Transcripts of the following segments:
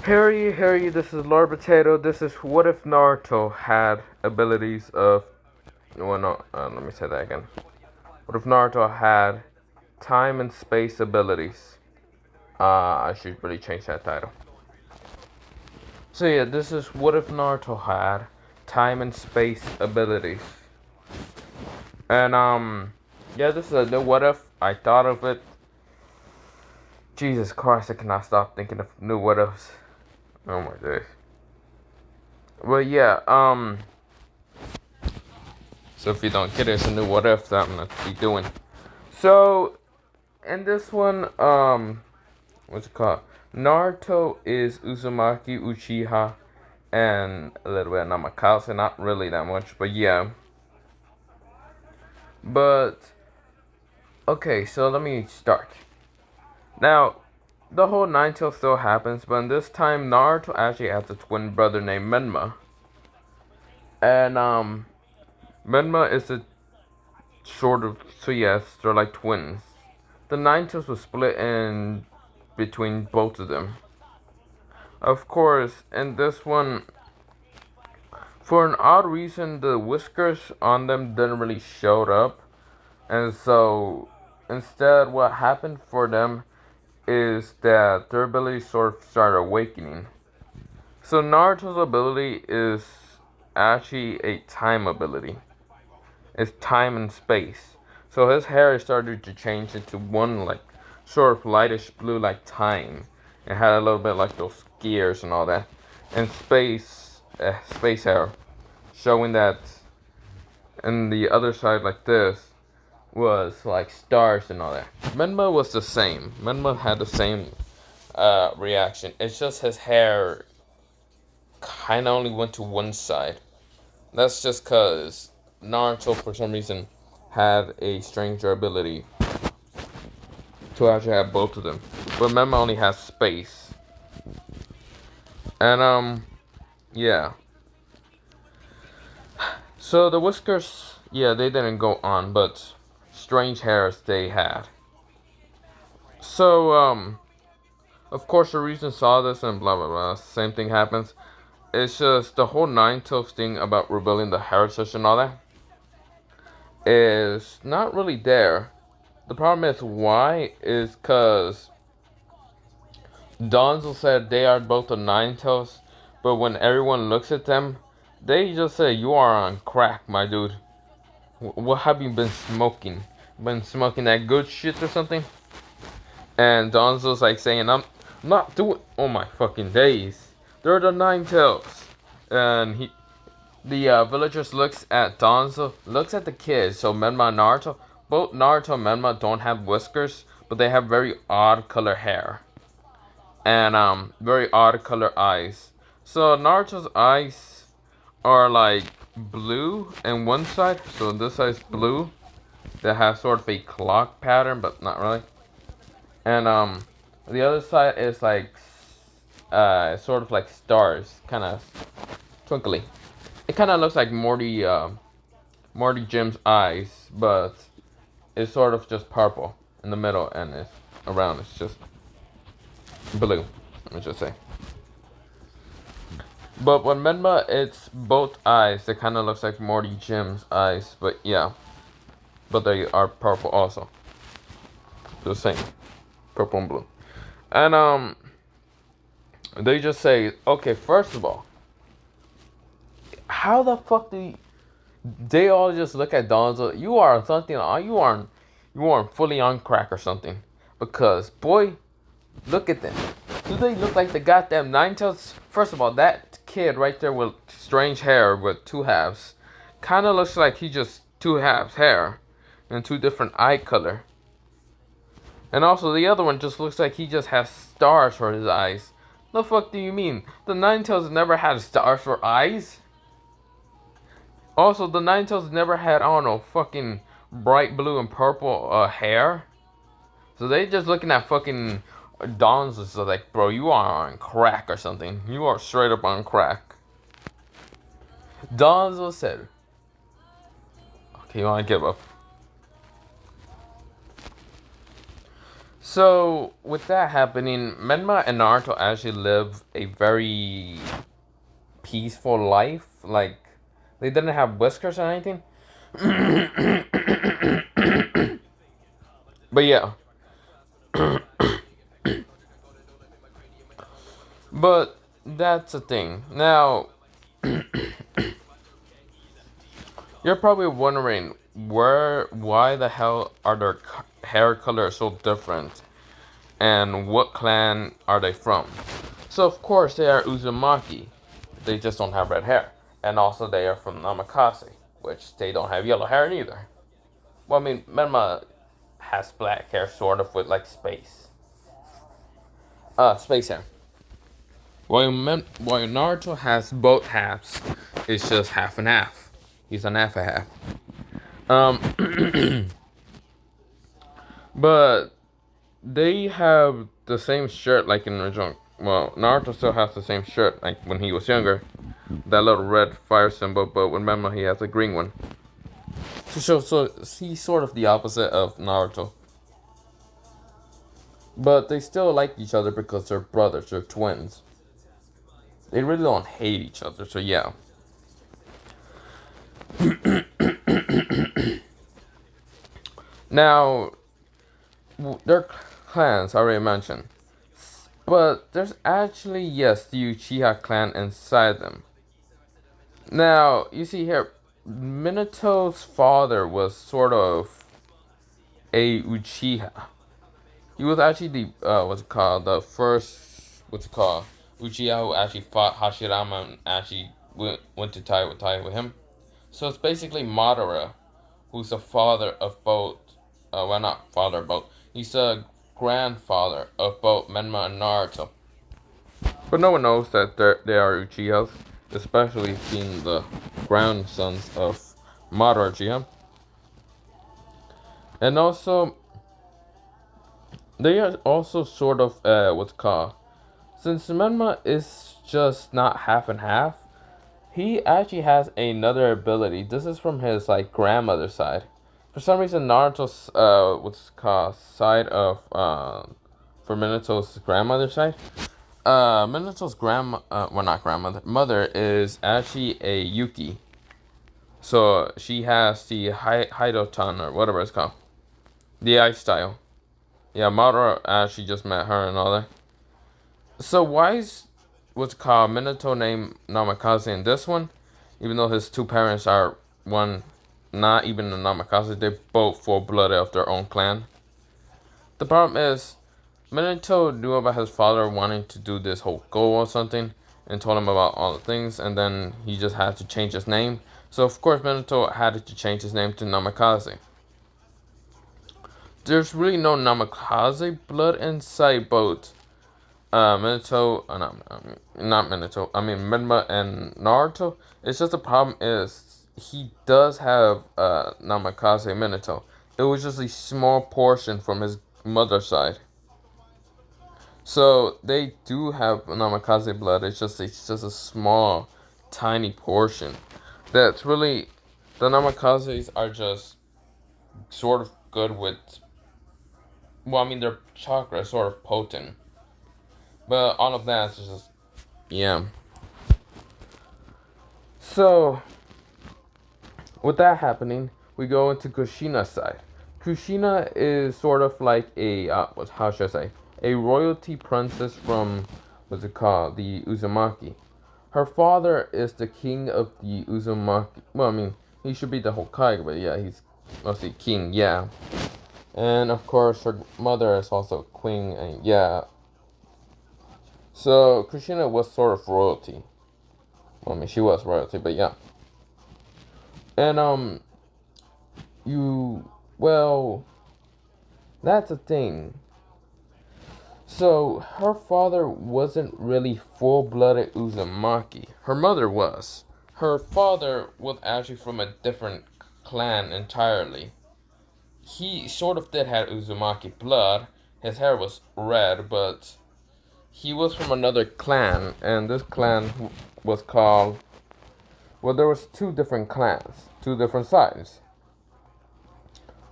Harry, this is Lord Potato. This is what if Naruto had abilities of. Well, no, let me say that again. What if Naruto had time and space abilities? I should really change that title. So, yeah, this is what if Naruto had time and space abilities. And, yeah, this is a new what if. I thought of it. Jesus Christ, I cannot stop thinking of new what ifs. Oh my days. Well, yeah, so if you don't get it, it's a new what if that I'm gonna be doing. So, in this one, what's it called? Naruto is Uzumaki Uchiha and a little bit of Namakase, not really that much, but yeah. But, okay, so let me start. Now, the whole Nine Tails still happens, but in this time, Naruto actually has a twin brother named Menma. And, Menma is a sort of, so yes, they're like twins. The Nine Tails was split in between both of them. Of course, in this one, for an odd reason, the whiskers on them didn't really show up. And so, instead, what happened for them is that their abilities sort of started awakening. So, Naruto's ability is actually a time ability. It's time and space. So his hair started to change into one like sort of lightish blue like time. It had a little bit like those gears and all that. And space hair, showing that. And the other side like this was like stars and all that. Menma was the same. Menma had the same reaction. It's just his hair kind of only went to one side. That's just cause Naruto, for some reason, had a stranger ability to actually have both of them. But Menma only has space. And, yeah. So the whiskers, yeah, they didn't go on, but strange hairs they had. So, of course, the reason saw this and blah blah blah, same thing happens. It's just the whole Nine Tails thing about revealing the heritage and all that is not really there. The problem is why is because Donzel said they are both the Nine Tails, but when everyone looks at them, they just say you are on crack, my dude. What have you been smoking? Been smoking that good shit or something? And Donzel's like saying, I'm not doing. Oh my fucking days! They're the Nine Tails, and the villagers looks at Donzo, looks at the kids. So Menma and Naruto, both Naruto and Menma don't have whiskers, but they have very odd color hair and very odd color eyes. So Naruto's eyes are like blue on one side, so this side's blue. That has sort of a clock pattern, but not really. And the other side is like sort of like stars, kind of twinkly. It kind of looks like Morty Jim's eyes, but it's sort of just purple in the middle, and it's around. It's just blue. Let me just say. But when Menma, it's both eyes. It kind of looks like Morty Jim's eyes, but yeah. But they are purple also. The same, purple and blue. And they just say, okay, first of all, how the fuck do you, they all just look at Donzo? You are something. You aren't fully on crack or something. Because boy, look at them. Do they look like the goddamn Nine Tails? First of all, that kid right there with strange hair with two halves, kind of looks like he just two halves hair, and two different eye color. And also the other one just looks like he just has stars for his eyes. The fuck do you mean? The Nine Tails never had stars for eyes. Also, the Nine Tails never had, I don't know, fucking bright blue and purple hair. So they just looking at fucking Don's is like, bro, you are on crack or something. You are straight up on crack. Donzo said, okay, you wanna give up. So with that happening, Menma and Naruto actually live a very peaceful life. Like they didn't have whiskers or anything. But yeah. But that's the thing. Now you're probably wondering why the hell are their hair colors so different, and what clan are they from? So of course they are Uzumaki. They just don't have red hair, and also they are from Namakase, which they don't have yellow hair neither. Well, I mean, Menma has black hair, sort of with like space hair. While Naruto has both halves, it's just half and half. He's an half and half. Um, but they have the same shirt like in the original. Well, Naruto still has the same shirt like when he was younger, that little red fire symbol. But with Menma, he has a green one. So he's sort of the opposite of Naruto. But they still like each other because they're brothers, they're twins. They really don't hate each other, so yeah. Now, their clans, I already mentioned. But there's actually, yes, the Uchiha clan inside them. Now, you see here, Minato's father was sort of a Uchiha. He was actually what's it called, the first, what's it called, Uchiha who actually fought Hashirama and actually went to tie with him. So it's basically Madara, who's the father of both, well, not father of both, he's the grandfather of both Menma and Naruto. But no one knows that they are Uchihas, especially being the grandsons of Madara Uchiha. And also, they are also sort of, what's it called, since Menma is just not half and half, he actually has another ability. This is from his like grandmother's side. For some reason, Naruto's what's it called side of for Minato's grandmother's side. Minato's well, not grandmother, mother is actually a Yuki. So she has the Haidotan or whatever it's called, the ice style. Yeah, Madara actually just met her and all that. So why is what's called Minato named Namikaze in this one? Even though his two parents are one, not even a Namikaze, they're both full-blooded of their own clan. The problem is, Minato knew about his father wanting to do this whole goal or something, and told him about all the things, and then he just had to change his name. So of course Minato had to change his name to Namikaze. There's really no Namikaze blood inside both Minato, not Minato, I mean Menma and Naruto. It's just the problem is he does have Namikaze Minato. It was just a small portion from his mother's side. So they do have Namikaze blood. It's just a small, tiny portion. That's really the Namakazes are just sort of good with. Well, I mean their chakra is sort of potent. But all of that is just, yeah. So, with that happening, we go into Kushina's side. Kushina is sort of like a, how should I say, a royalty princess from, what's it called, the Uzumaki. Her father is the king of the Uzumaki. Well, I mean, he should be the Hokage, but yeah, he's mostly king, yeah. And of course, her mother is also a queen, and yeah. So, Kushina was sort of royalty. Well, I mean, she was royalty, but yeah. And, well, that's the thing. So, her father wasn't really full-blooded Uzumaki. Her mother was. Her father was actually from a different clan entirely. He sort of did have Uzumaki blood. His hair was red, but he was from another clan, and this clan was called, well, there was two different clans, two different sides.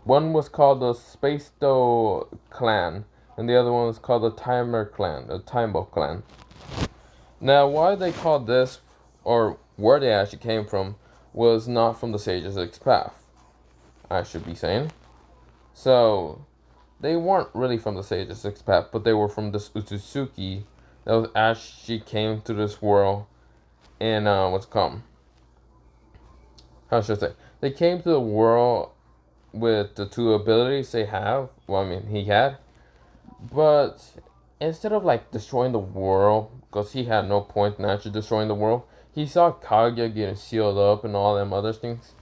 One was called the Spaceo clan, and the other one was called the Timer Clan, the Timebo Clan. Now, why they called this, or where they actually came from, was not from the Sage's Sixth Path, I should be saying. So, they weren't really from the Sage's Sixth Path, but they were from this Otsutsuki that was actually came to this world in, what's it called? How should I say? They came to the world with the two abilities they have. Well, I mean, he had. But instead of like destroying the world, because he had no point in actually destroying the world, he saw Kaguya getting sealed up and all them other things.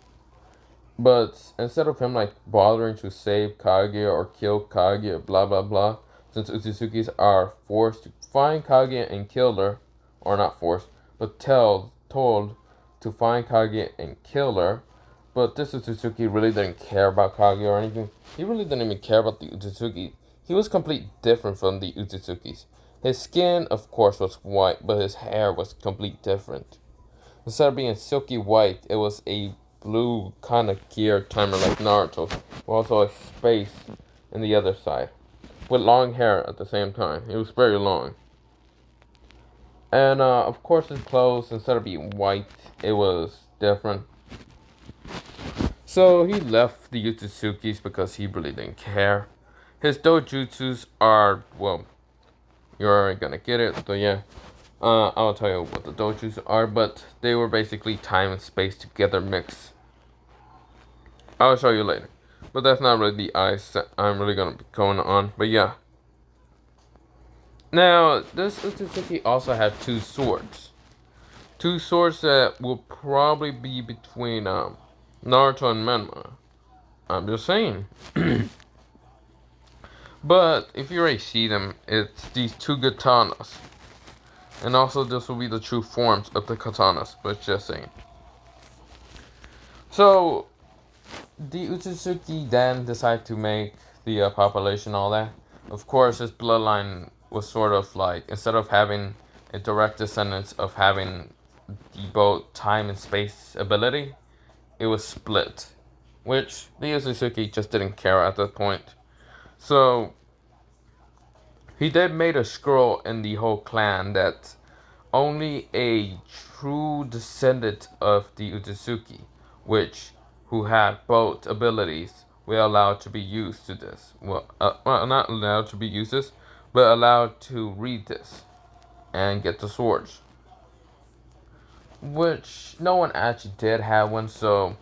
But instead of him like bothering to save Kaguya or kill Kaguya, blah blah blah, since Utsutsukis are forced to find Kaguya and kill her, or not forced, but told to find Kaguya and kill her. But this Utsutsuki really didn't care about Kaguya or anything. He really didn't even care about the Utsutsuki. He was completely different from the Utsutsukis. His skin, of course, was white, but his hair was completely different. Instead of being silky white, it was a blue kind of gear timer like Naruto, with also a space in the other side, with long hair at the same time. It was very long. And of course his clothes, instead of being white, it was different. So he left the Utsukis because he really didn't care. His dojutsus are, well, you're already gonna get it, so yeah. I'll tell you what the dojutsu are, but they were basically time and space together mixed. I'll show you later. But that's not really the eyes that I'm really gonna be going on, but yeah. Now, this Utsutsuki also had two swords. Two swords that will probably be between Naruto and Menma. I'm just saying. But if you already see them, it's these two katanas. And also this will be the true forms of the katanas, but just saying. So, the Utsutsuki then decided to make the population all that. Of course, his bloodline was sort of like, instead of having a direct descendant of having the both time and space ability, it was split. Which the Utsutsuki just didn't care at that point. So, he did made a scroll in the whole clan that only a true descendant of the Utsutsuki, who had both abilities, were allowed to be used to this. Well, not allowed to be used this, but allowed to read this and get the swords. Which no one actually did have one, so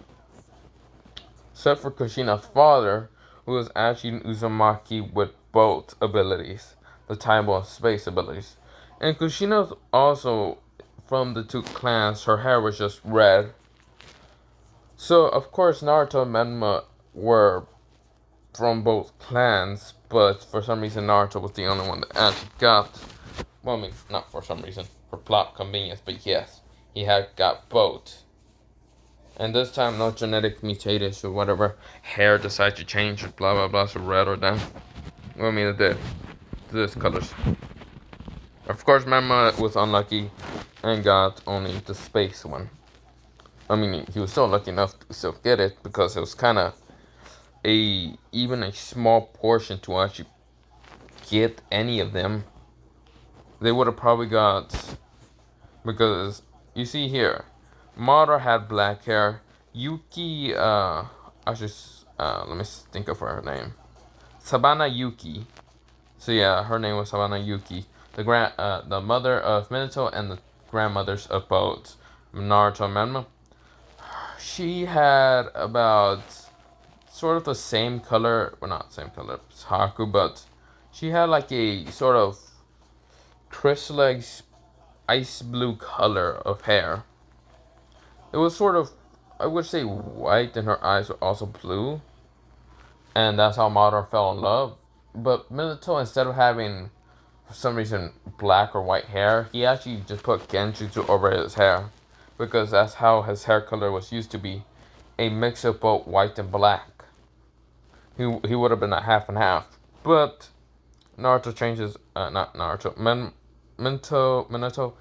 except for Kushina's father, who was actually an Uzumaki with both abilities, the time and space abilities. And Kushina's also, from the two clans, her hair was just red. So, of course, Naruto and Menma were from both clans, but for some reason Naruto was the only one that actually got, well, I mean, not for some reason, for plot convenience, but yes, he had got both. And this time, no genetic mutated or whatever hair decided to change or blah blah blah, so red or down. Well, I mean, it did. This colors. Of course, Menma was unlucky and got only the space one. I mean, he was still lucky enough to still get it because it was kind of even a small portion to actually get any of them. They would have probably got, because you see here, Madara had black hair. Yuki, let me think of her name. Sabana Yuki. So yeah, her name was Sabana Yuki. The mother of Minato and the grandmothers of both Naruto and Menma. She had about sort of the same color, well, not same color as Haku, but she had like a sort of crystallized ice blue color of hair. It was sort of, I would say, white, and her eyes were also blue. And that's how Madara fell in love. But Minato, instead of having, for some reason, black or white hair, he actually just put Genjutsu over his hair. Because that's how his hair color was used to be. A mix of both white and black. He would have been a half and half. But Naruto changes, not Naruto, Minato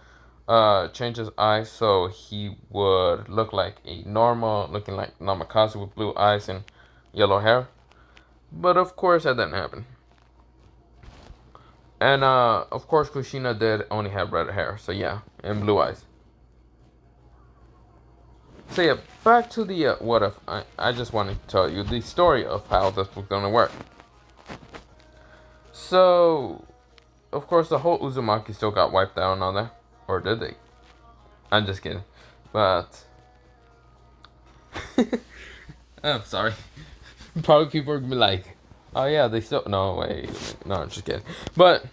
changes eyes so he would look like a looking like Namikaze with blue eyes and yellow hair. But of course that didn't happen. And of course, Kushina did only have red hair, so yeah, and blue eyes. So yeah, back to the what if. I just wanted to tell you the story of how this was gonna work. So, of course, the whole Uzumaki still got wiped out and all that, or did they? I'm just kidding, but I'm sorry. Probably people are gonna be like, "Oh yeah, they still." No, wait, no, I'm just kidding. But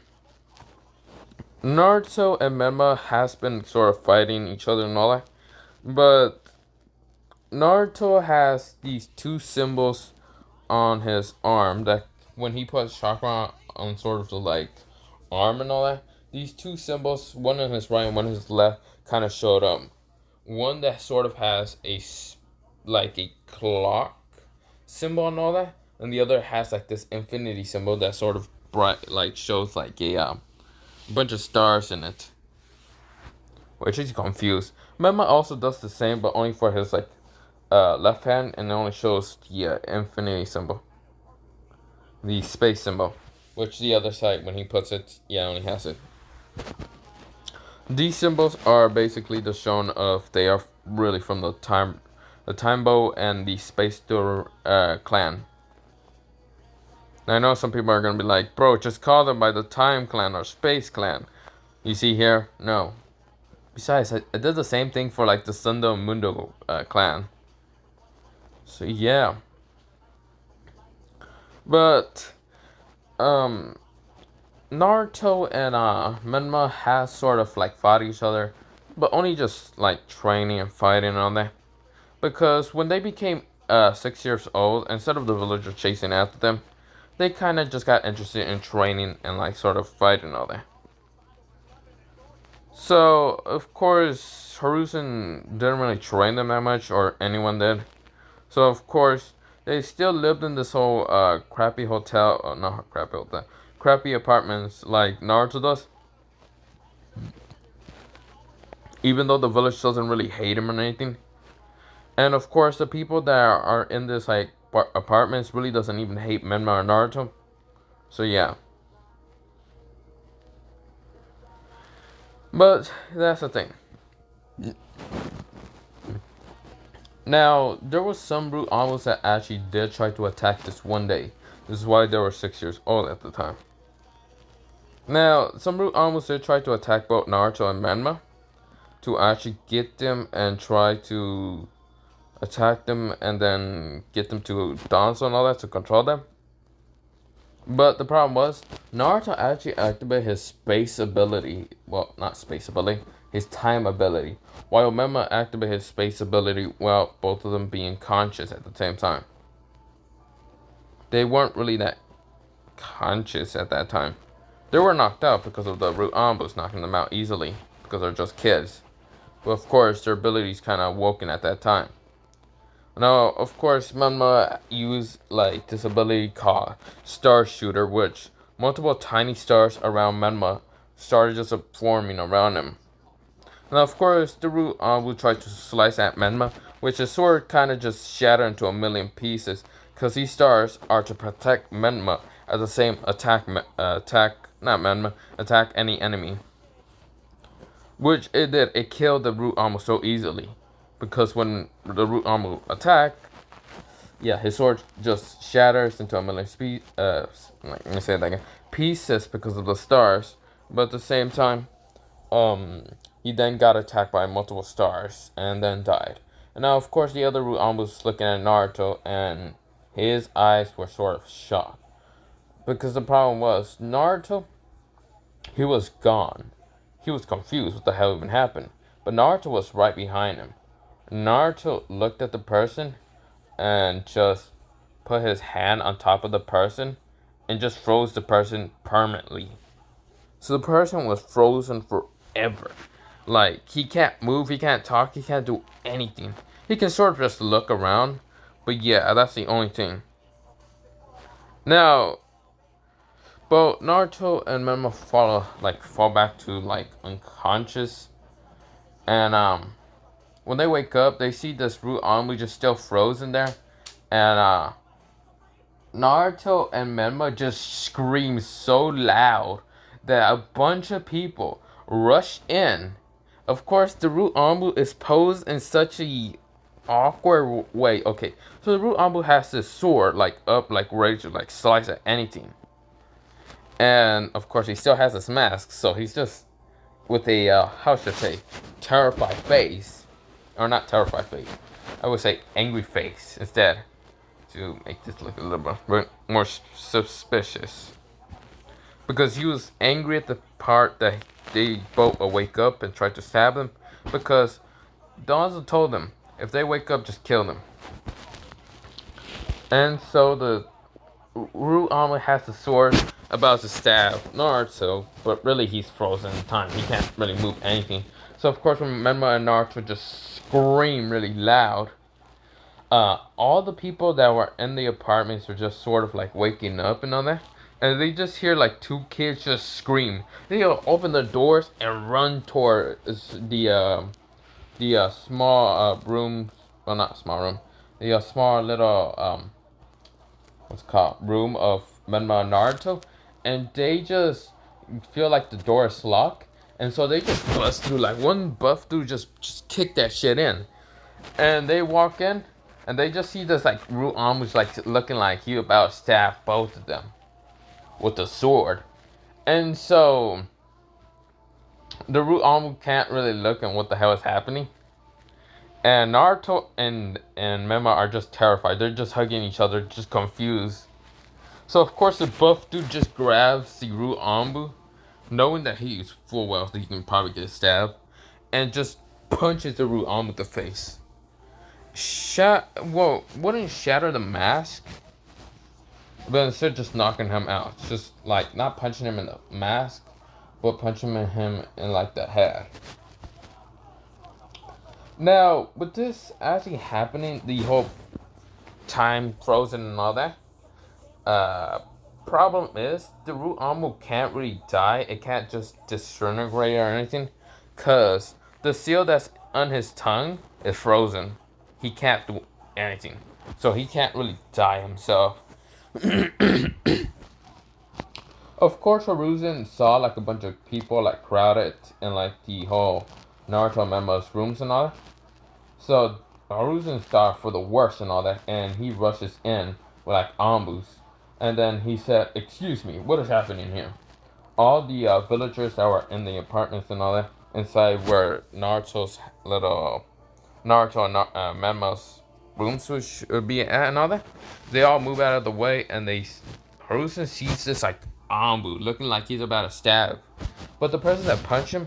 Naruto and Menma has been sort of fighting each other and all that, but Naruto has these two symbols on his arm that when he puts chakra on sort of the like arm and all that, these two symbols, one on his right and one on his left, kind of showed up. One that sort of has like a clock symbol and all that, and the other has like this infinity symbol that sort of bright like shows like a bunch of stars in it, which is confused. Mema also does the same, but only for his like left hand, and it only shows the infinity symbol, the space symbol, which the other side when he puts it, yeah, only has it. These symbols are basically the shown of they are really from the time bow and the space door clan. Now, I know some people are gonna be like, bro, just call them by the time clan or space clan. You see here, no. Besides, I did the same thing for like the Sundo Mundo clan. So yeah. But Naruto and Menma has sort of like fought each other, but only just like training and fighting and all that. Because when they became 6 years old, instead of the villagers chasing after them, they kind of just got interested in training and like sort of fighting and all that. So of course Harusen didn't really train them that much, or anyone did. So of course they still lived in this whole crappy hotel, not crappy hotel, crappy apartments like Naruto does. Even though the village doesn't really hate him or anything. And of course the people that are in this like apartments really doesn't even hate Menma or Naruto. So yeah. But that's the thing. Now, there was some root animals that actually did try to attack this one day. This is why they were 6 years old at the time. Now, some root animals did try to attack both Naruto and Menma to actually get them and try to attack them and then get them to dance and all that to control them. But the problem was, Naruto actually activated his space ability. Well, not space ability, his time ability. While Menma activated his space ability while both of them being conscious at the same time. They weren't really that conscious at that time. They were knocked out because of the root ambus knocking them out easily. Because they're just kids. But of course, their abilities kind of awoken at that time. Now, of course, Menma used like this ability called Star Shooter, which multiple tiny stars around Menma started just forming around him. Now, of course, the root will try to slice at Menma, which his sword kind of just shattered into a million pieces, because these stars are to protect Menma at the same attack any enemy. Which it did. It killed the root almost so easily. Because when the root armor attack, yeah, his sword just shatters into a million let me say that again, pieces because of the stars. But at the same time, he then got attacked by multiple stars and then died. And now, of course, the other root armor was looking at Naruto, and his eyes were sort of shocked because the problem was Naruto, he was gone. He was confused what the hell even happened. But Naruto was right behind him. Naruto looked at the person and just put his hand on top of the person and just froze the person permanently. So the person was frozen forever. Like, he can't move, he can't talk, he can't do anything. He can sort of just look around, but yeah, that's the only thing. Now, both Naruto and Menma fall back to like unconscious, and when they wake up, they see this root army just still frozen there. And Naruto and Menma just scream so loud that a bunch of people rush in. Of course, the root Anbu is posed in such a awkward way. Okay, so the root Anbu has this sword, like up, like ready to like slice at anything. And of course, he still has his mask, so he's just with a how should I say, terrified face, or not terrified face. I would say angry face instead, to make this look a little bit more suspicious. Because he was angry at the part that they both wake up and try to stab him. Because Donzo told them, if they wake up, just kill them. And so the Root Omelet has the sword about to stab Naruto, but really he's frozen in time. He can't really move anything. So of course when Menma and Naruto just scream really loud, all the people that were in the apartments were just sort of like waking up and all that. And they just hear like two kids just scream. They open the doors and run toward the small room. Well, not small room. The small little what's it called, room of Menma and Naruto, and they just feel like the door is locked, and so they just bust through. Like one buff dude just kick that shit in, and they walk in, and they just see this like Root Amu's like looking like he about to stab both of them with the sword, and so the Root Amu can't really look at what the hell is happening. And Naruto and Menma are just terrified. They're just hugging each other, just confused. So of course the buff dude just grabs the Root Anbu, knowing that he is full well, so he can probably get stabbed, and just punches the Root Anbu in the face. Wouldn't shatter the mask, but instead just knocking him out. It's just like not punching him in the mask, but punching him in like the head. Now, with this actually happening, the whole time frozen and all that, problem is the Root Anbu can't really die. It can't just disintegrate or anything, cause the seal that's on his tongue is frozen. He can't do anything, so he can't really die himself. Of course, Hiruzen saw like a bunch of people like crowded in like the whole Naruto members' rooms and all that. So Hiruzen thought for the worst and all that, and he rushes in with like ambus. And then he said, "Excuse me, what is happening here?" All the villagers that were in the apartments and all that, inside where Naruto and Menma's rooms would be at and all that, they all move out of the way, and Hiruzen sees this like Ambu looking like he's about to stab. But the person that punched him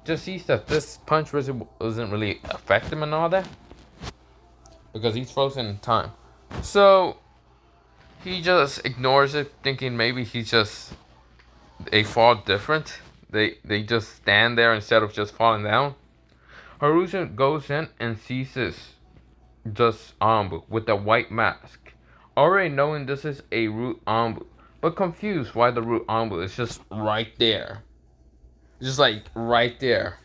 just sees that this punch doesn't really affect him and all that, because he's frozen in time. So he just ignores it, thinking maybe they fall different. They just stand there instead of just falling down. Hiruzen goes in and sees this just Ambu with a white mask, already knowing this is a Root Ambu, but confused why the Root Ambu is just right there. Just like right there.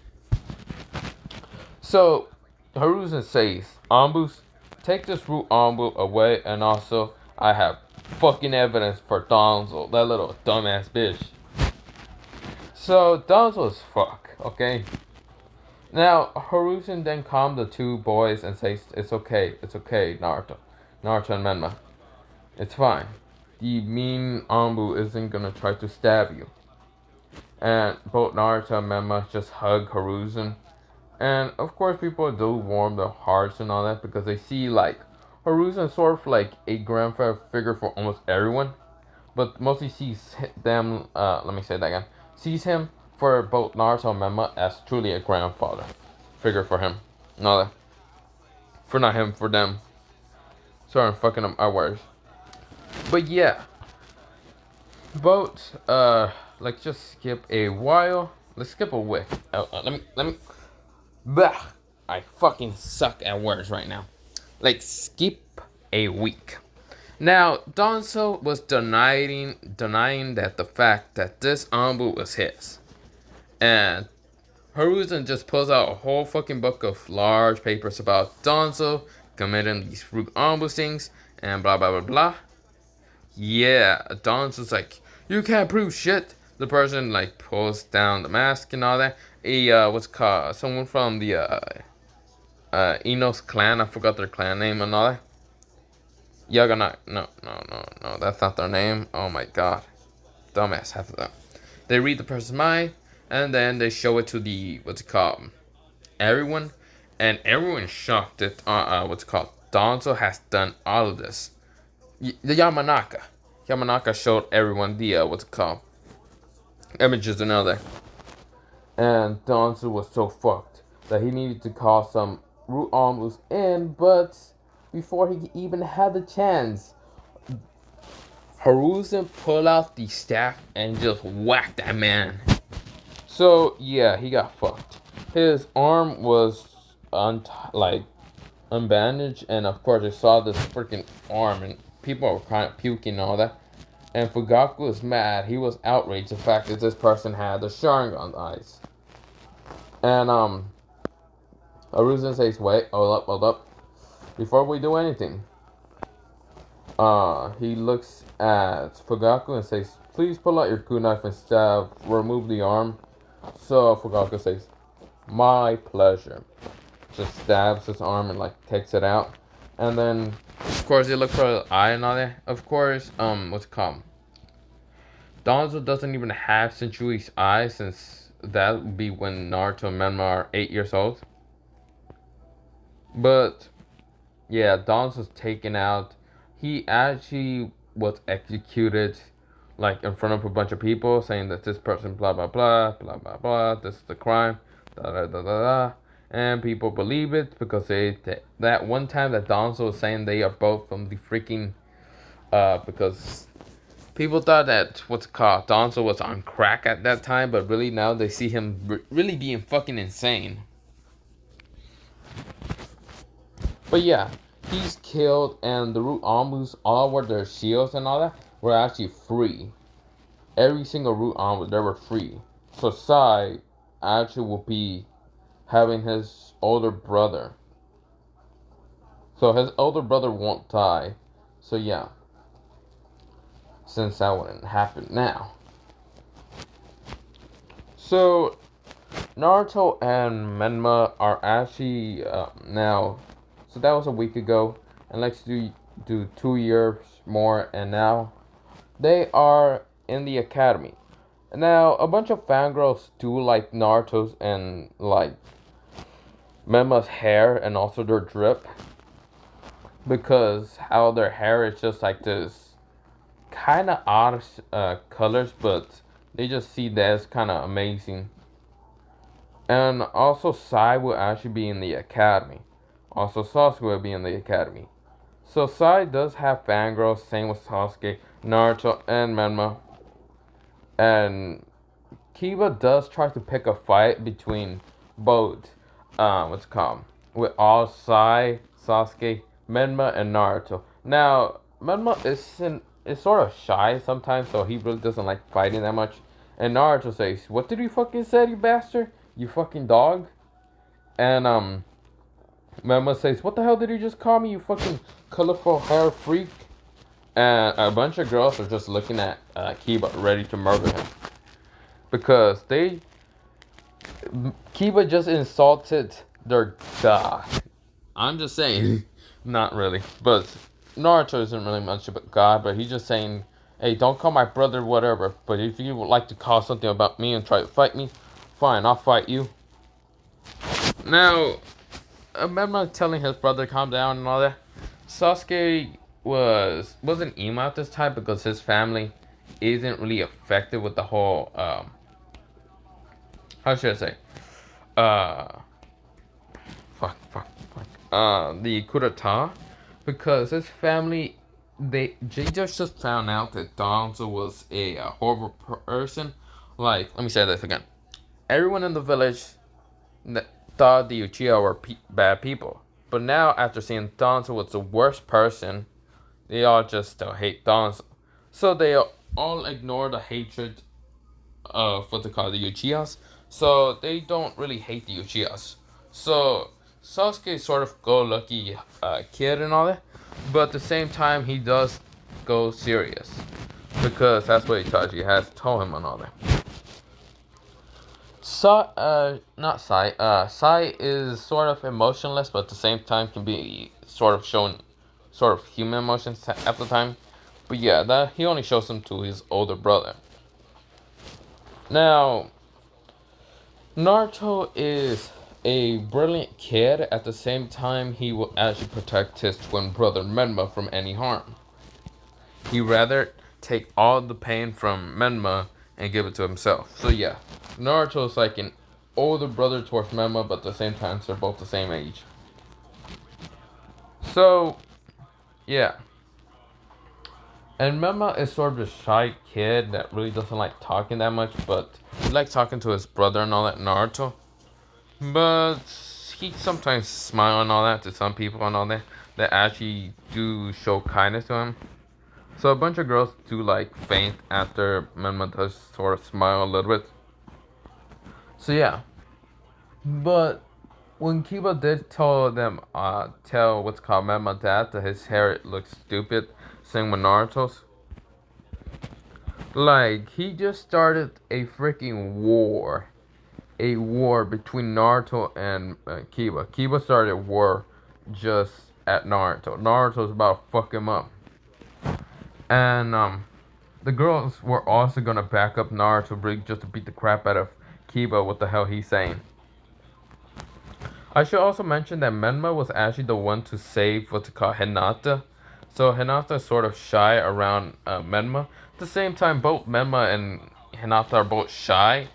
So Hiruzen says, "Ambus, take this Root Ambu away, and also I have fucking evidence for Donzo, that little dumbass bitch." So Donzo is fuck, okay? Now Hiruzen then calms the two boys and says, it's okay, Naruto and Menma. It's fine. The mean Ambu isn't gonna try to stab you. And both Naruto and Menma just hug Hiruzen. And of course people do warm their hearts and all that, because they see like Hiruzen sort of like a grandfather figure for almost everyone. But mostly sees them, sees him for both Naruto and Menma as truly a grandfather figure for him. No, for not him, for them. Sorry, I'm fucking up my words. But yeah, both like just skip a while. Let's skip a week. Let me. Bah, I fucking suck at words right now. Like skip a week. Now Donzo was denying that the fact that this Ambu was his, and Hiruzen just pulls out a whole fucking book of large papers about Donzo committing these Root Ambu things and blah blah blah blah. Yeah, Donzo's like, you can't prove shit. The person like pulls down the mask and all that. What's it called? Someone from the Ino's clan. I forgot their clan name and all that. Yagana. No. That's not their name. Oh my god. Dumbass, half of them. They read the person's mind, and then they show it to the, what's it called, everyone, and everyone's shocked that, what's it called, Donzo has done all of this. The Yamanaka showed everyone the, what's it called, images and all that. And Donzo was so fucked that he needed to call some root almost in, but before he even had the chance, Haruzen pulled out the staff and just whacked that man. So yeah, he got fucked. His arm was unbandaged, and of course I saw this freaking arm, and people were kind of puking and all that. And Fugaku was mad. He was outraged the fact that this person had the Sharingan eyes. And Haruzen says, "Wait, hold up. Before we do anything." He looks at Fugaku and says, "Please pull out your kunai and stab, remove the arm." So Fugaku says, "My pleasure." Just stabs his arm and like takes it out. And then of course they look for the eye and all that. Of course, what's it called? Donzo doesn't even have Senshui's eye, since that would be when Naruto and Menma are 8 years old. But yeah, Donzo's taken out. He actually was executed like in front of a bunch of people, saying that this person blah blah blah blah blah blah, this is the crime, da da da da da, and people believe it because that one time that Donzo was saying they are both from the freaking because people thought that what's it called, Donzo was on crack at that time, but really now they see him really being fucking insane. But yeah, he's killed, and the root almus, all were their shields and all that, were actually free. Every single root almu, they were free. So Sai actually will be having his older brother. So his older brother won't die. So yeah, since that wouldn't happen now. So Naruto and Menma are actually now. So that was a week ago, and let's do 2 years more, and now they are in the academy. Now a bunch of fangirls do like Naruto's and like Menma's hair, and also their drip, because how their hair is just like this kind of odd colors, but they just see that as kind of amazing. And also Sai will actually be in the academy. Also Sasuke will be in the academy. So Sai does have fangirls, same with Sasuke, Naruto, and Menma. And Kiba does try to pick a fight between both, what's it called, with all Sai, Sasuke, Menma, and Naruto. Now, Menma is sort of shy sometimes, so he really doesn't like fighting that much. And Naruto says, "What did you fucking say, you bastard? You fucking dog?" And Menma says, "What the hell did you just call me, you fucking colorful hair freak?" And a bunch of girls are just looking at Kiba, ready to murder him. Because Kiba just insulted their god. I'm just saying, not really. But Naruto isn't really much of a god, but he's just saying, "Hey, don't call my brother whatever. But if you would like to call something about me and try to fight me, fine, I'll fight you." Now, I remember telling his brother calm down and all that. Sasuke wasn't emo at this time because his family isn't really affected with the whole how should I say the coup d'etat, because his family they just found out that Donzo was a horrible person. Like, let me say this again. Everyone in the village thought the Uchiha were bad people. But now, after seeing Donzo was the worst person, they all just still hate Donzo. So they all ignore the hatred of what they call the Uchihas. So they don't really hate the Uchihas. So Sasuke is sort of go-lucky kid and all that. But at the same time, he does go serious. because that's what Itachi has told him and all that. Not Sai. Sai is sort of emotionless, but at the same time can be sort of shown, sort of human emotions at the time. But yeah, that he only shows them to his older brother. Now, Naruto is a brilliant kid. At the same time, he will actually protect his twin brother Menma from any harm. He rather take all the pain from Menma and give it to himself. So yeah, Naruto is like an older brother towards Menma, but at the same time they're both the same age. So yeah, and Menma is sort of a shy kid that really doesn't like talking that much, but he likes talking to his brother and all that, Naruto. But he sometimes smile and all that to some people and all that actually do show kindness to him. So a bunch of girls do like faint after Menma does sort of smile a little bit. So yeah, but when Kiba did tell what's called Menma dad that his hair looks stupid, same with Naruto's. Like he just started a freaking war, between Naruto and Kiba. Kiba started a war just at Naruto. Naruto's about to fuck him up. And the girls were also gonna back up Naruto just to beat the crap out of Kiba. What the hell he's saying? I should also mention that Menma was actually the one to save what's called Hinata. So Hinata is sort of shy around Menma. At the same time, both Menma and Hinata are both shy,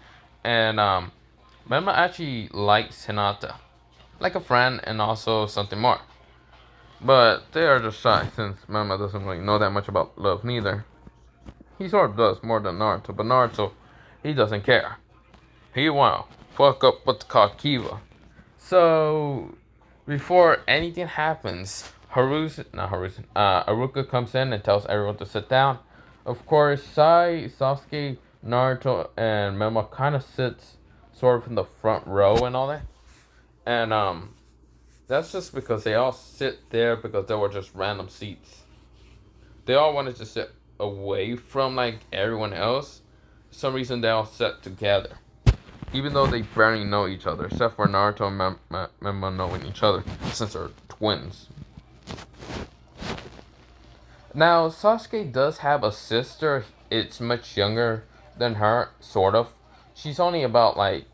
and Menma actually likes Hinata like a friend and also something more. But they are just shy since Menma doesn't really know that much about love neither. He sort of does more than Naruto, but Naruto, he doesn't care. He wanna fuck up what's called Kiba. So before anything happens, Aruka comes in and tells everyone to sit down. Of course, Sai, Sasuke, Naruto, and Menma kind of sits sort of in the front row and all that. And that's just because they all sit there because there were just random seats. They all wanted to sit away from like everyone else. For some reason they all sat together. Even though they barely know each other, except for Naruto and Menma knowing each other, since they're twins. Now, Sasuke does have a sister. It's much younger than her, sort of. She's only about like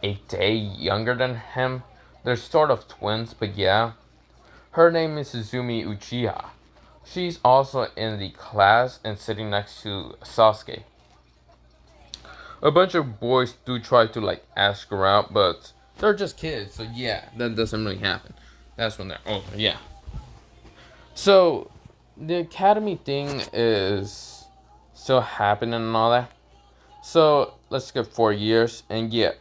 a day younger than him. They're sort of twins, but yeah. Her name is Izumi Uchiha. She's also in the class and sitting next to Sasuke. A bunch of boys do try to like ask her out, but they're just kids, so yeah, that doesn't really happen. That's when they're older, yeah. So the academy thing is still happening and all that. So let's skip 4 years and yeah.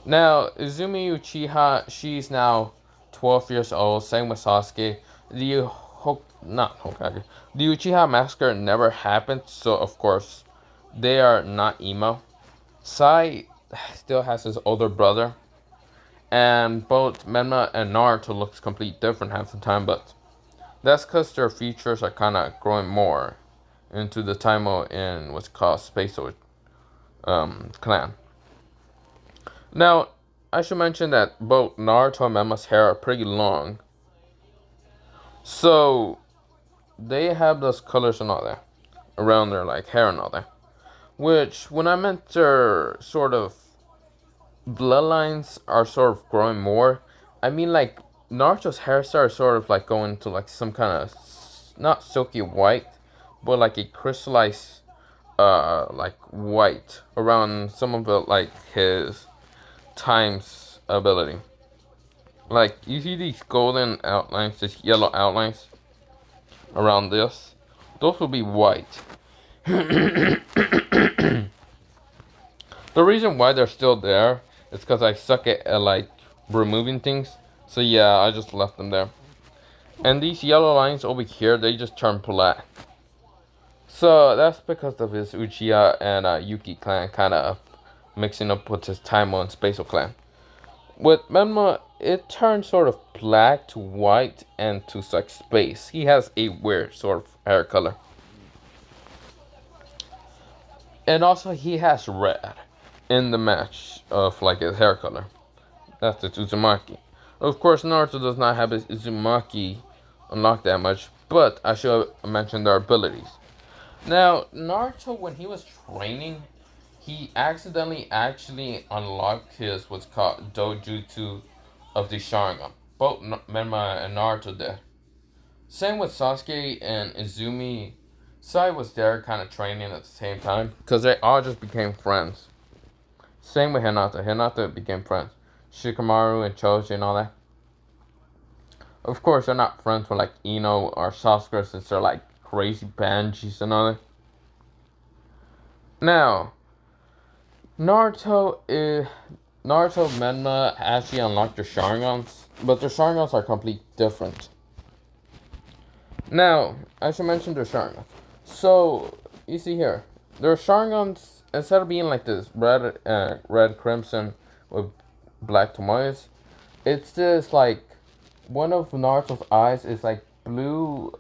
Now Izumi Uchiha, she's now 12 years old. Same with Sasuke. Not Hokage. The Uchiha massacre never happened, so of course they are not emo. Sai still has his older brother, and both Menma and Naruto looks completely different half the time, but that's because their features are kind of growing more into the Taimo in what's called Spatial clan. Now, I should mention that both Naruto and Menma's hair are pretty long, so they have those colors and all that around their like hair and all that. Which, when I meant their sort of bloodlines are sort of growing more, I mean like Naruto's hairstyle is sort of like going to like some kind of not silky white, but like a crystallized like white around some of the like his time's ability. Like you see these golden outlines, these yellow outlines around this, those will be white. The reason why they're still there is because I suck at like removing things. So yeah, I just left them there. And these yellow lines over here, they just turn black. So that's because of his Uchiha and Yuki clan kind of mixing up with his Taimo and Spatial clan. With Menma, it turns sort of black to white and to like space. He has a weird sort of hair color. And also he has red in the match of like his hair color. That's the Uzumaki. Of course, Naruto does not have his Uzumaki unlocked that much, but I should mention their abilities. Now, Naruto, when he was training, he accidentally actually unlocked his what's called Dojutsu of the Sharingan. Both Menma and Naruto did. Same with Sasuke and Izumi. Sai was there kind of training at the same time because they all just became friends. Same with Hinata. Hinata became friends. Shikamaru and Choji and all that. Of course, they're not friends with like Ino or Sasuke since they're like crazy banshees and all that. Now, Naruto Menma actually unlocked their Sharingans, but their Sharingans are completely different. Now, I should mention their Sharingans. So, you see here, their Sharingans, instead of being like this red crimson with black tomoyas, it's just like one of Naruto's eyes is like blue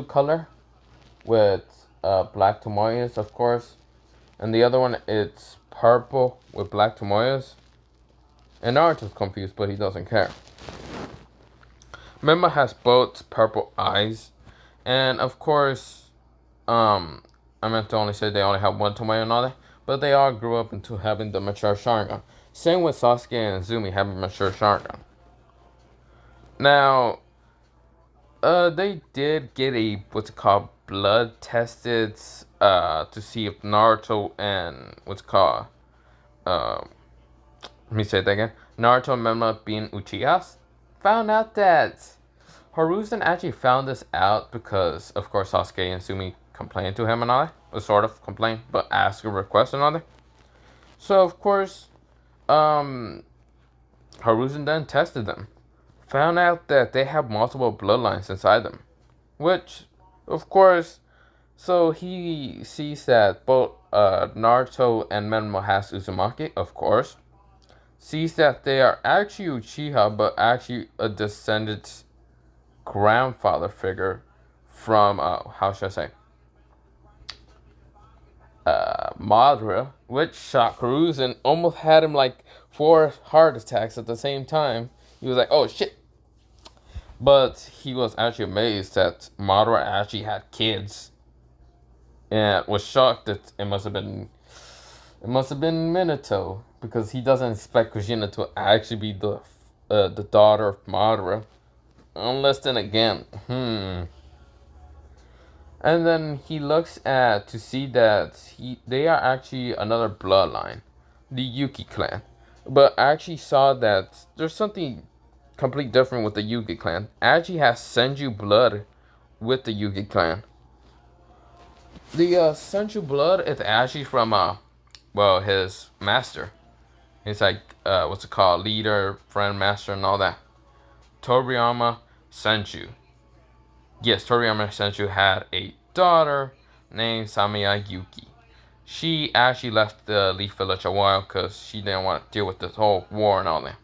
color with black tomoyas, of course, and the other one it's purple with black tomoyas. And Naruto's confused, but he doesn't care. Mema has both purple eyes, and of course, I meant to only say they only have one tomoya and all that, but they all grew up into having the mature Sharingan. Same with Sasuke and Izumi having mature Sharingan. Now, they did get a what's it called blood tested to see if Naruto and what's it called let me say that again. Naruto and Menma being Uchihas found out that Hiruzen actually found this out because of course Sasuke and Sumi complained to him and all that. Or sort of complained, but asked a request and all that. So of course, Hiruzen then tested them. Found out that they have multiple bloodlines inside them. Which, of course, so he sees that both Naruto and Menma has Uzumaki, of course. Sees that they are actually Uchiha, but actually a descendant grandfather figure from, how should I say, Madara, which shocked Hiruzen, almost had him like 4 heart attacks at the same time. He was like, oh shit. But he was actually amazed that Madara actually had kids. And was shocked that it must have been Minato, because he doesn't expect Kushina to actually be the daughter of Madara. Unless then again, And then he looks at to see that they are actually another bloodline, the Yuki clan. But actually saw that there's something completely different with the Yuki clan. Actually has Senju blood with the Yuki clan. The Senju blood is actually from his master. He's like what's it called, leader, friend, master, and all that. Toriyama Senju. Yes, Toriyama Senju had a daughter named Samiya Yuki. She actually left the Leaf Village a while because she didn't want to deal with this whole war and all that.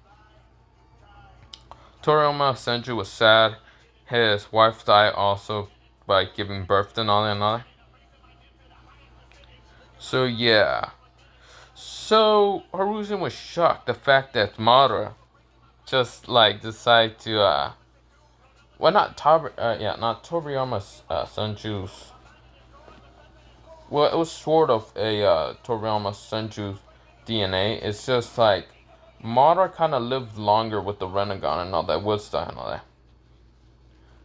Toriyama Senju was sad. His wife died also by giving birth and all that and all that. So yeah. So Hiruzen was shocked the fact that Madara just like decided to not Toriyama Senju's. Well, it was sort of a Toriyama Senju's DNA. It's just like Madara kind of lived longer with the Rinnegan and all that wood style and all that.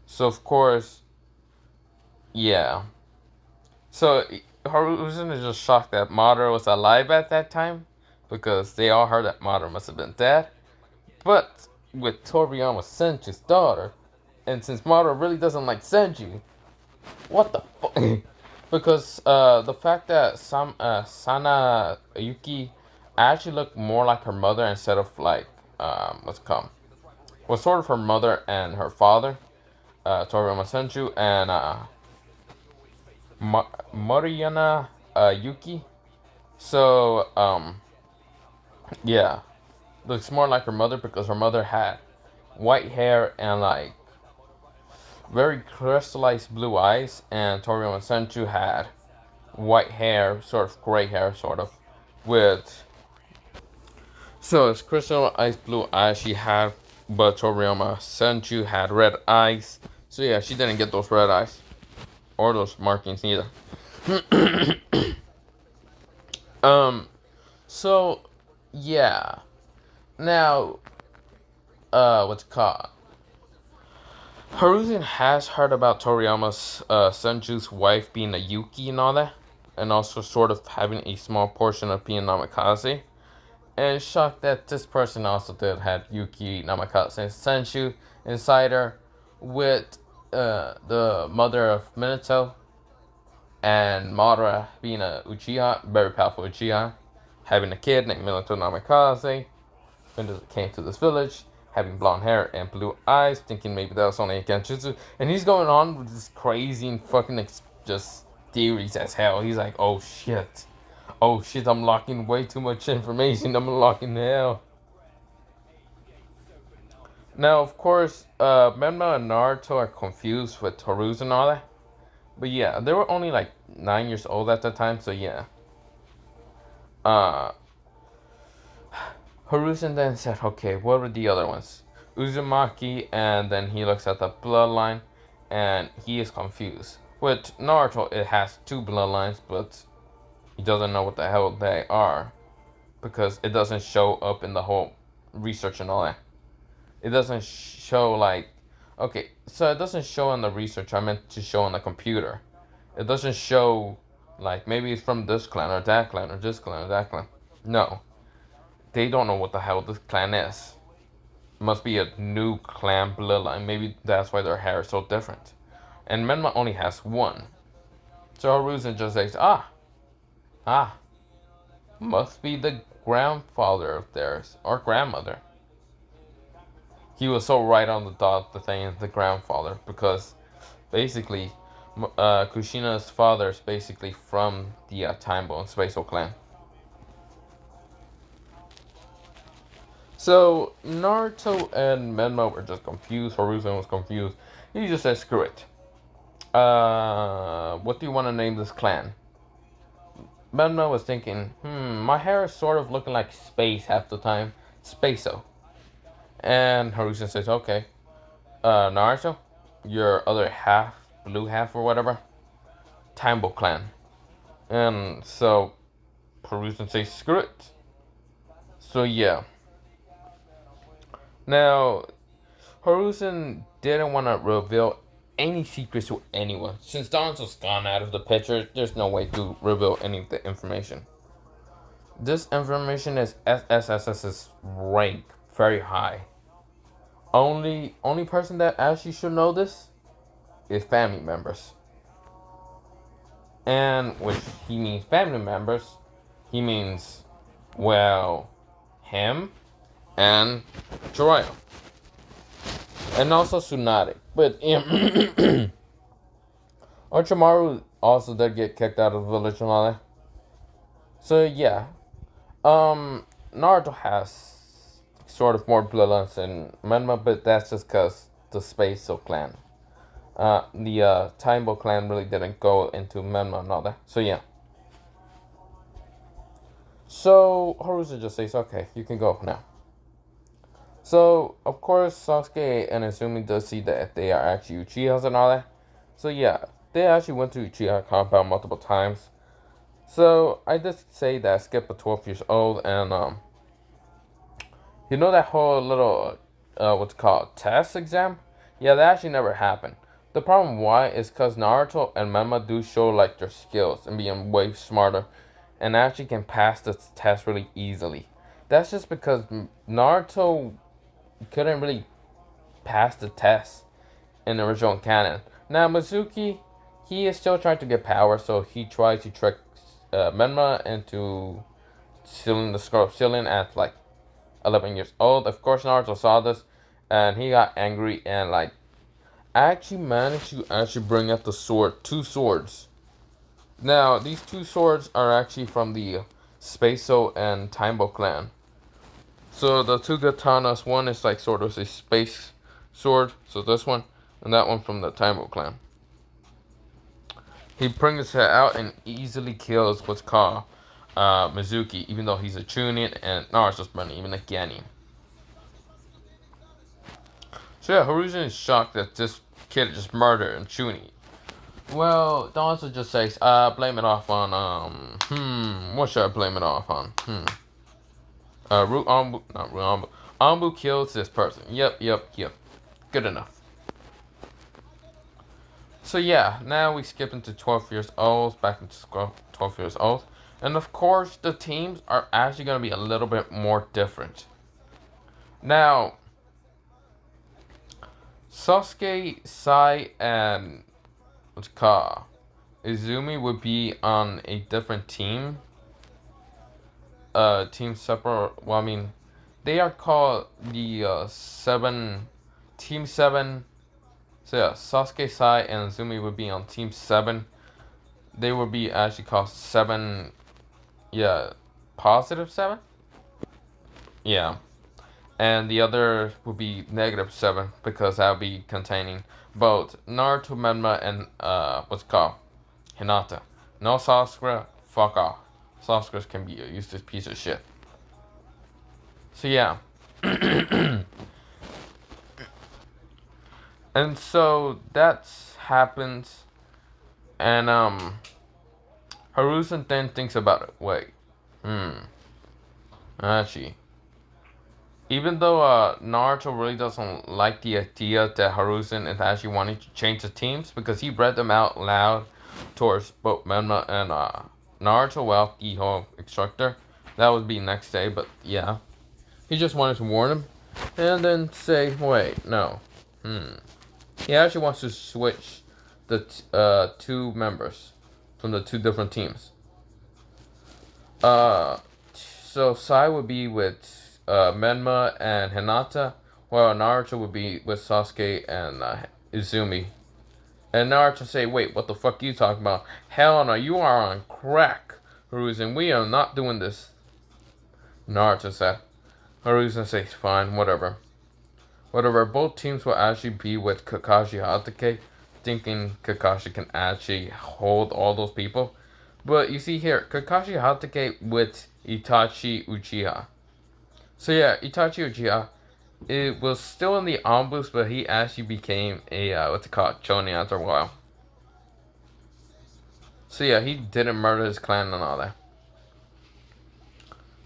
So of course, yeah. So Hiruzen is just shocked that Madara was alive at that time because they all heard that Madara must have been dead. But with Toriyama Senju's daughter, and since Madara really doesn't like Senju, what the fuck? Because the fact that Sana Yuki actually looked more like her mother instead of like what's it called? Was sort of her mother and her father, Toriyama Senju and Mariana Yuki. So yeah, looks more like her mother because her mother had white hair and like very crystallized blue eyes, and Toriyama Senju had white hair, sort of gray hair, sort of, with so it's crystal ice blue eyes she had, but Toriyama Senju had red eyes. So yeah, she didn't get those red eyes or those markings either. um. So yeah. Now, what's it called? Haruzen has heard about Toriyama's Senju's wife being a Yuki and all that, and also sort of having a small portion of being Namikaze. And shocked that this person also did have Yuki Namikaze Senju inside her, with the mother of Minato and Madara being a Uchiha, very powerful Uchiha, having a kid named Minato Namikaze. When it came to this village, having blonde hair and blue eyes, thinking maybe that was only a Genjutsu. And he's going on with this crazy and fucking just theories as hell. He's like, oh shit. Oh shit, I'm locking way too much information. I'm locking hell. Now, of course, Menma and Naruto are confused with Torus and all that. But yeah, they were only like 9 years old at the time, so yeah. Uh, Harusen then said, okay, what were the other ones? Uzumaki, and then he looks at the bloodline, and he is confused. With Naruto, it has two bloodlines, but he doesn't know what the hell they are, because it doesn't show up in the whole research and all that. It doesn't show like, okay, so it doesn't show in the research, I meant to show on the computer. It doesn't show, like, maybe it's from this clan, or that clan, or this clan, or that clan. No. They don't know what the hell this clan is. Must be a new clan bloodline. Maybe that's why their hair is so different. And Menma only has one. So Haruzen just says, must be the grandfather of theirs, or grandmother. He was so right on the dot, the thing is the grandfather, because basically, Kushina's father is basically from the Timebo and Spatial clan. So Naruto and Menma were just confused. Haruzen was confused. He just said, "Screw it. What do you want to name this clan?" Menma was thinking, my hair is sort of looking like space half the time. Spaso. And Haruzen says, okay. Naruto, your other half, blue half or whatever, Timebo clan. And so Haruzen says, screw it. So yeah. Now, Haruzen didn't want to reveal any secrets to anyone. Since Donzo's gone out of the picture, there's no way to reveal any of the information. This information is SSS's rank, very high. Only person that actually should know this is family members. And which he means family members, he means, well, him and Jiraiya. And also Tsunade. But Orochimaru also did get kicked out of the village and all that. So yeah. Naruto has sort of more bloodlines than Menma, but that's just because the Spatial clan. The Timebo clan really didn't go into Menma and all that. So yeah. So Haruzen just says, okay, you can go now. So, of course, Sasuke and Izumi does see that they are actually Uchihas and all that. So, yeah, they actually went to Uchiha compound multiple times. So, I just say that I skipped the 12 years old, and, you know that whole little, what's it called, test exam? Yeah, that actually never happened. The problem why is because Naruto and Menma do show, like, their skills and being way smarter, and actually can pass this test really easily. That's just because Naruto couldn't really pass the test in the original canon. Now Mizuki, he is still trying to get power, so he tries to trick Menma into stealing the Scroll of Sealing at like 11 years old. Of course, Naruto saw this, and he got angry and like actually managed to actually bring out the sword, two swords. Now these two swords are actually from the Spatial and Timebo clan. So the two katanas, one is like sort of a space sword, so this one, and that one from the Timebo clan. He brings her out and easily kills what's called Mizuki, even though he's a Chunin and Naruto's money, even a Genin. So yeah, Hiruzen is shocked that this kid just murdered and Chunin. Well, Naruto just says, blame it off on, what should I blame it off on? Anbu, not Ru Anbu. Anbu kills this person. Yep. Good enough. So yeah, now we skip into 12 years old, back into 12 years old. And of course, the teams are actually going to be a little bit more different. Now, Sasuke, Sai, and what's it called? Izumi would be on a different team. Team separate. Well, I mean, they are called the Team 7. So yeah, Sasuke, Sai, and Izumi would be on Team 7. They would be actually called 7. Yeah, positive 7? Yeah. And the other would be negative 7 because that would be containing both Naruto, Menma, and what's it called? Hinata. No Sasuke, fuck off. Sasuke can be a useless piece of shit. So yeah. And so that's happens, and Hiruzen then thinks about it. Wait, actually, even though Naruto really doesn't like the idea that Hiruzen is actually wanting to change the teams because he read them out loud towards both Menma and Naruto, well, the whole instructor. That would be next day, but yeah, he just wanted to warn him, and then say, wait, no, he actually wants to switch the two members from the two different teams. So Sai would be with Menma and Hinata, while Naruto would be with Sasuke and Izumi. And Naruto say, "Wait, what the fuck are you talking about? Hell no, you are on crack, Hiruzen. We are not doing this." Naruto said. Hiruzen says, "Fine, whatever." Whatever, both teams will actually be with Kakashi Hatake, thinking Kakashi can actually hold all those people. But you see here, Kakashi Hatake with Itachi Uchiha. So yeah, Itachi Uchiha, it was still in the ambush, but he actually became a, what's it called, Chonin after a while. So yeah, he didn't murder his clan and all that.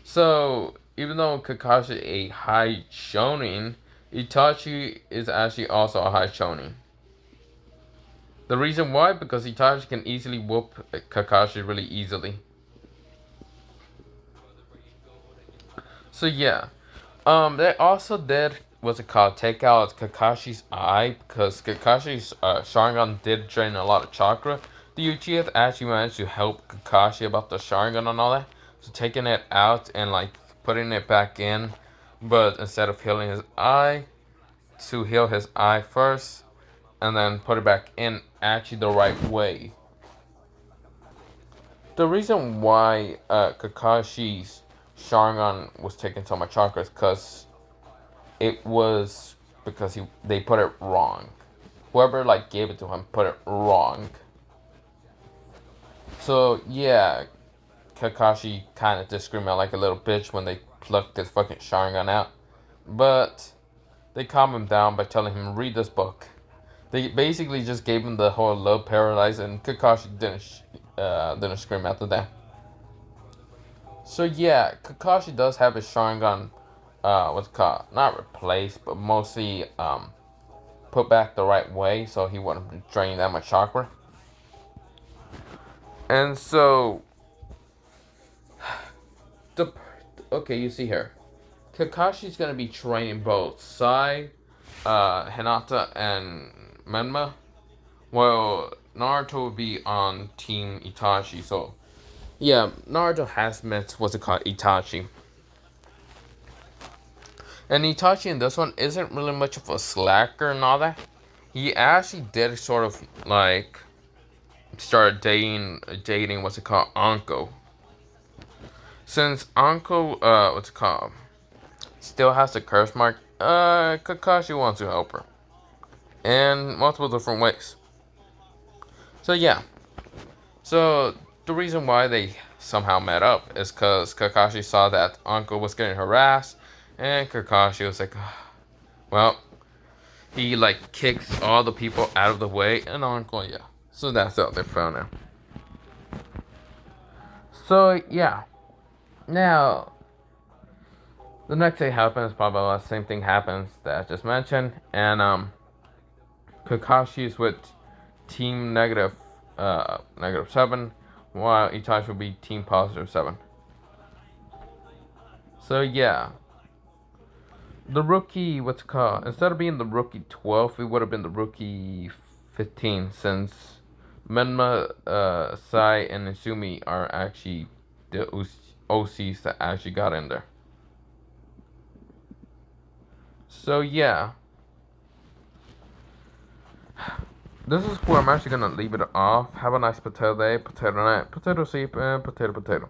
So, even though Kakashi is a high Chonin, Itachi is actually also a high Chonin. The reason why? Because Itachi can easily whoop Kakashi really easily. So yeah. They also did, what's it called, take out Kakashi's eye, because Kakashi's Sharingan did drain a lot of chakra. The Uchihas actually managed to help Kakashi about the Sharingan and all that. So taking it out and like putting it back in, but instead of healing his eye, to heal his eye first, and then put it back in actually the right way. The reason why Kakashi's Sharingan was taking so much chakra is because it was because they put it wrong. Whoever like gave it to him put it wrong. So yeah, Kakashi kind of just screamed out like a little bitch when they plucked his fucking Sharingan out. But they calmed him down by telling him read this book. They basically just gave him the whole love paradise, and Kakashi didn't scream after that. So yeah, Kakashi does have his Sharingan, what's it called? Not replaced, but mostly put back the right way, so he wouldn't drain that much chakra. And so, okay, you see here, Kakashi's gonna be training both Sai, Hinata, and Menma. Well, Naruto will be on Team Itachi, so yeah, Naruto has met what's it called, Itachi. And Itachi in this one isn't really much of a slacker and all that. He actually did sort of like start dating what's it called, Anko. Since Anko, what's it called, still has the curse mark, Kakashi wants to help her in multiple different ways. So yeah, So the reason why they somehow met up is because Kakashi saw that Uncle was getting harassed, and Kakashi was like, well, he like kicks all the people out of the way, and Uncle, yeah. So that's how they found him. So yeah, now the next day happens, blah blah blah. Same thing happens that I just mentioned, and Kakashi is with Team -7, while Itachi will be Team +7. So yeah, the rookie, what's it called? Instead of being the rookie 12, it would have been the rookie 15, since Menma, Sai, and Izumi are actually the OCs that actually got in there. So yeah, this is where I'm actually gonna leave it off. Have a nice potato day, potato night, potato soup, and potato potato.